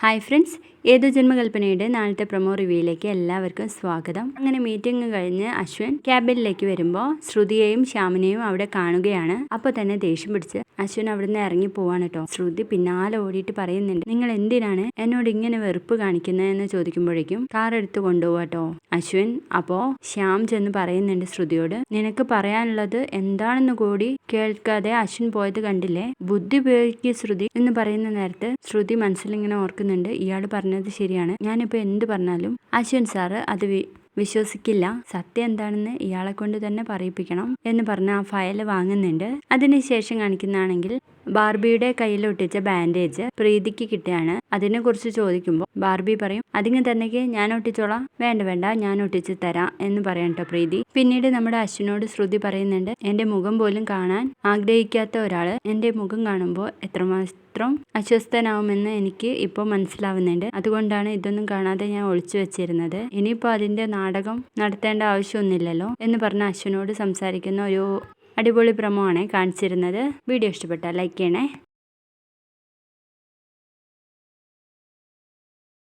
Hi friends, ഏതു ജന്മകൽപ്പനയുടെ നാളത്തെ promo റിവ്യൂയിലേക്ക് എല്ലാവർക്കും സ്വാഗതം. അങ്ങനെ മീറ്റിംഗ് കഴിഞ്ഞ് അശ്വിൻ ക്യാബിനിലേക്ക് വരുമ്പോൾ ശ്രുതിയെയും ശ്യാമിനെയും അവിടെ കാണുകയാണ്. അപ്പോൾ തന്നെ ദേഷ്യം പിടിച്ച് അശ്വിൻ അവിടുന്ന് ഇറങ്ങി പോവാണ് കേട്ടോ. ശ്രുതി പിന്നാലെ ഓടിയിട്ട് പറയുന്നുണ്ട്, നിങ്ങൾ എന്തിനാണ് എന്നോട് ഇങ്ങനെ വെറുപ്പ് കാണിക്കുന്നത് എന്ന് ചോദിക്കുമ്പോഴേക്കും കാർ എടുത്ത് കൊണ്ടുപോവാട്ടോ അശ്വിൻ. അപ്പോൾ ശ്യാം ചെന്ന് പറയുന്നുണ്ട് ശ്രുതിയോട്, നിനക്ക് പറയാനുള്ളത് എന്താണെന്ന് കൂടി കേൾക്കാതെ അശ്വിൻ പോയത് കണ്ടില്ലേ, ബുദ്ധി ഉപയോഗിക്കുക ശ്രുതി എന്ന് പറയുന്ന നേരത്ത് ശ്രുതി മനസ്സിലിങ്ങനെ ഓർക്കുന്നുണ്ട്, ഇയാൾ പറഞ്ഞത് ശരിയാണ്, ഞാനിപ്പോൾ എന്ത് പറഞ്ഞാലും അശ്വിൻ സാറ് അത് വിശ്വസിക്കില്ല, സത്യം എന്താണെന്ന് ഇയാളെ കൊണ്ട് തന്നെ പറയിപ്പിക്കണം എന്ന് പറഞ്ഞ് ആ ഫയൽ വാങ്ങുന്നുണ്ട്. അതിനുശേഷം കാണിക്കുന്നതാണെങ്കിൽ ബാർബിയുടെ കയ്യിൽ ഒട്ടിച്ച ബാൻഡേജ് പ്രീതിക്ക് കിട്ടുകയാണ്. അതിനെ കുറിച്ച് ചോദിക്കുമ്പോൾ ബാർബി പറയും, അതിങ്ങ് തന്നെക്ക് ഞാൻ ഒട്ടിച്ചോളാം, വേണ്ട ഞാൻ ഒട്ടിച്ച് തരാം എന്ന് പറയാം കേട്ടോ പ്രീതി. പിന്നീട് നമ്മുടെ അശ്വിനോട് ശ്രുതി പറയുന്നുണ്ട്, എന്റെ മുഖം പോലും കാണാൻ ആഗ്രഹിക്കാത്ത ഒരാള് എന്റെ മുഖം കാണുമ്പോൾ എത്രമാത്രം അസ്വസ്ഥനാവുമെന്ന് എനിക്ക് ഇപ്പോൾ മനസ്സിലാവുന്നുണ്ട്. അതുകൊണ്ടാണ് ഇതൊന്നും കാണാതെ ഞാൻ ഒളിച്ചു വെച്ചിരുന്നത്. ഇനിയിപ്പോൾ അതിന്റെ നാടകം നടത്തേണ്ട ആവശ്യമൊന്നുമില്ലല്ലോ എന്ന് പറഞ്ഞ അശ്വിനോട് സംസാരിക്കുന്ന ഒരു അടിപൊളി പ്രമോ ആണ് കാണിച്ചിരുന്നത്. വീഡിയോ ഇഷ്ടപ്പെട്ടാൽ ലൈക്ക് ചെയ്യണേ.